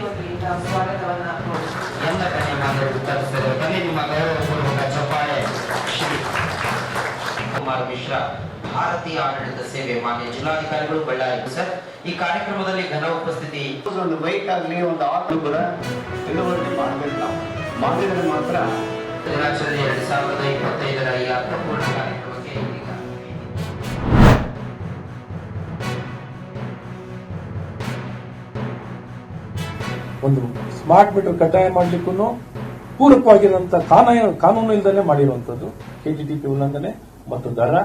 ವತಿಯಿಂದ ಸ್ವಾಗತವನ್ನ ಎಲ್ಲ ಗಣ್ಯಮಾನ್ಯರು ಉತ್ತರಿಸಿದರು. ಬನ್ನಿ ನಿಮ್ಮ ಗೌರವಪೂರ್ವಕ ಚಪ್ಪಾಳೆ. ಶ್ರೀ ಕುಮಾರ್ ಮಿಶ್ರಾ, ಭಾರತೀಯ ಆಡಳಿತ ಸೇವೆ, ಮಾನ್ಯ ಜಿಲ್ಲಾಧಿಕಾರಿಗಳು, ಬಳ್ಳಾರಿ. ಸರ್, ಈ ಕಾರ್ಯಕ್ರಮದಲ್ಲಿ ಘನ ಉಪಸ್ಥಿತಿ. ಒಂದು ಬೈಕ್ ಆಗಲಿ ಒಂದು ಆಟೋ ಕೂಡ ತಿಳುವಳಿಕೆ ಮಾಡಬೇಕು. ನಾವು ಮಾಡಿದರೆ ಮಾತ್ರ ದಿನಾಚರಣೆ 2025ರ ಈ ಅರ್ಥಪೂರ್ಣ ಕಾರ್ಯಕ್ರಮಕ್ಕೆ ಇದೀಗ ಒಂದು ಸ್ಮಾರ್ಟ್ ಮೀಟರ್ ಕಡ್ಡಾಯ ಮಾಡಲಿಕ್ಕೂ ಪೂರಕವಾಗಿರುವಂತಹ ಕಾನೂನು ಇಲ್ಲದೆ ಮಾಡಿರುವಂತದ್ದು ಕೆಟಿಟಿಪಿ ಉಲ್ಲಂಘನೆ ಮತ್ತು ದರ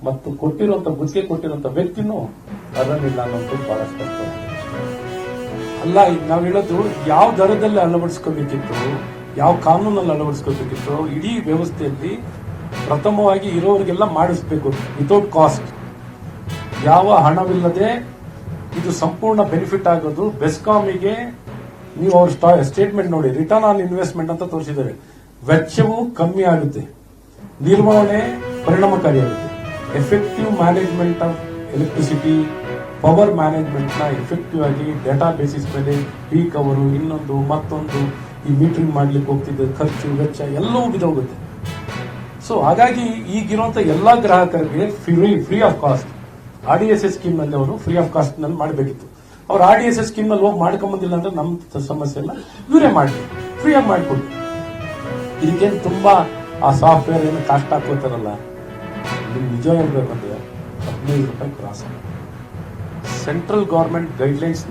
ಮತ್ತು ಕೊಟ್ಟಿರುವಂತಹ ಗುತ್ತಿಗೆ ಕೊಟ್ಟಿರುವಂತಹ ವ್ಯಕ್ತಿನೂ ಅದನ್ನಿಲ್ಲ ಅನ್ನೋದು ಬಹಳ ಸ್ಪಷ್ಟವಾಗಿದೆ. ಅಲ್ಲ, ನಾವು ಹೇಳೋದು ಯಾವ ದರದಲ್ಲಿ ಅಳವಡಿಸ್ಕೋಬೇಕಿತ್ತು, ಯಾವ ಕಾನೂನಲ್ಲಿ ಅಳವಡಿಸ್ಕೋಬೇಕಿತ್ತು, ಇಡೀ ವ್ಯವಸ್ಥೆಯಲ್ಲಿ ಪ್ರಥಮವಾಗಿ ಇರೋರಿಗೆಲ್ಲ ಮಾಡಿಸ್ಬೇಕು ವಿತೌಟ್ ಕಾಸ್ಟ್. ಯಾವ ಹಣವಿಲ್ಲದೆ ಇದು ಸಂಪೂರ್ಣ ಬೆನಿಫಿಟ್ ಆಗೋದು ಬೆಸ್ಕಾಮಿಗೆ. ನೀವು ಅವ್ರ ಸ್ಟೇಟ್ಮೆಂಟ್ ನೋಡಿ, ರಿಟರ್ನ್ ಆನ್ ಇನ್ವೆಸ್ಟ್ಮೆಂಟ್ ಅಂತ ತೋರಿಸಿದ್ದಾರೆ. ವೆಚ್ಚವು ಕಮ್ಮಿ ಆಗುತ್ತೆ, ನಿರ್ವಹಣೆ ಪರಿಣಾಮಕಾರಿಯಾಗುತ್ತೆ. Effective management of electricity, power management ನ ಎಫೆಕ್ಟಿವ್ ಆಗಿ ಡೇಟಾ ಬೇಸಿಸ್ ಮೇಲೆ ಪೀಕ್ ಅವರು ಇನ್ನೊಂದು ಮತ್ತೊಂದು ಈ ಮೀಟರಿಂಗ್ ಮಾಡ್ಲಿಕ್ಕೆ ಹೋಗ್ತಿದ್ದ ಖರ್ಚು ವೆಚ್ಚ ಎಲ್ಲವೂ ಬಿದ್ದೋಗುತ್ತೆ. ಸೊ ಹಾಗಾಗಿ ಈಗಿರುವಂತಹ ಎಲ್ಲಾ ಗ್ರಾಹಕರಿಗೆ free of cost RDSS scheme ನಲ್ಲಿ ಅವರು ಫ್ರೀ ಆಫ್ ಕಾಸ್ಟ್ ನಲ್ಲಿ ಮಾಡಬೇಕಿತ್ತು. ಅವ್ರು RDSS ಸ್ಕೀಮ್ ನಲ್ಲಿ ಹೋಗಿ ಮಾಡ್ಕೊಂಬಂದಿಲ್ಲ ಅಂದ್ರೆ ನಮ್ಮ ಸಮಸ್ಯೆ ಎಲ್ಲ ಇವರೇ ಮಾಡಿ ಫ್ರೀ ಆಗಿ ಮಾಡಿಕೊಡಿ. ಇದಕ್ಕೇನು ತುಂಬಾ ಆ ಸಾಫ್ಟ್ವೇರ್ ಏನು ಕಾಸ್ಟ್ ಹಾಕೋತಾರಲ್ಲ, ನಿಮ್ಗೆ ನಿಜ ಹೇಳ್ಬೇಕಂದ್ರೆ 15 ರೂಪಾಯಿ ಕ್ರಾಸ್. ಸೆಂಟ್ರಲ್ ಗವರ್ಮೆಂಟ್ ಗೈಡ್ಲೈನ್ಸ್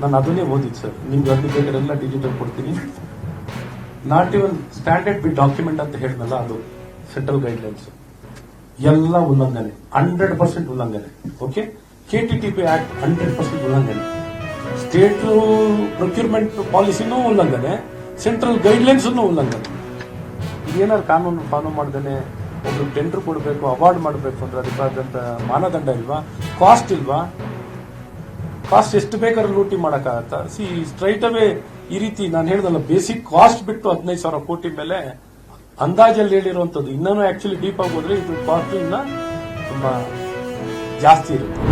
ನಾನು ಅದನ್ನೇ ಓದಿದ್ದು ಸರ್. ನಿಮ್ಗೆ ಅದು ಬೇಕಾರೆಲ್ಲ ಡಿಜಿಟಲ್ ಕೊಡ್ತೀನಿ. Not even standard B document ಅಂತ ಹೇಳಿದ್ನಲ್ಲ, ಅದು ಸೆಂಟ್ರಲ್ ಗೈಡ್ಲೈನ್ಸ್ ಎಲ್ಲ ಉಲ್ಲಂಘನೆ, 100% ಉಲ್ಲಂಘನೆ. ಓಕೆ, KTTP ಆಕ್ಟ್ 100% ಉಲ್ಲಂಘನೆ, ಸ್ಟೇಟ್ ಪ್ರೊಕ್ಯೂರ್ಮೆಂಟ್ ಪಾಲಿಸಿನೂ ಉಲ್ಲಂಘನೆ, ಸೆಂಟ್ರಲ್ ಗೈಡ್ಲೈನ್ಸ್ ಉಲ್ಲಂಘನೆ. ಇದೇನಾದ್ರು ಕಾನೂನು ಫಾಲೋ ಮಾಡ್ದೇನೆ ಒಬ್ರು ಟೆಂಡರ್ ಕೊಡಬೇಕು, ಅವಾರ್ಡ್ ಮಾಡಬೇಕು ಅಂದ್ರೆ ಅದಕ್ಕಾದಂತ ಮಾನದಂಡ ಇಲ್ವಾ? ಕಾಸ್ಟ್ ಇಲ್ವಾ? ಕಾಸ್ಟ್ ಎಷ್ಟು ಬೇಕಾದ್ರೂ ಲೂಟಿ ಮಾಡಕ್ಕಾಗತ್ತಾ? ಸ್ಟ್ರೈಟ್ ಅವೇ ಈ ರೀತಿ ನಾನು ಹೇಳಿದಲ್ಲ, ಬೇಸಿಕ್ ಕಾಸ್ಟ್ ಬಿಟ್ಟು 15,000 ಕೋಟಿ ಮೇಲೆ ಅಂದಾಜಲ್ಲಿ ಹೇಳಿರುವಂತದ್ದು. ಇನ್ನೂ ಆಕ್ಚುಲಿ ಡೀಪ್ ಆಗಿ ಹೋದ್ರೆ ಇದು ಕಾಸ್ಟ್ ಇನ್ನ ತುಂಬಾ ಜಾಸ್ತಿ ಇರುತ್ತೆ.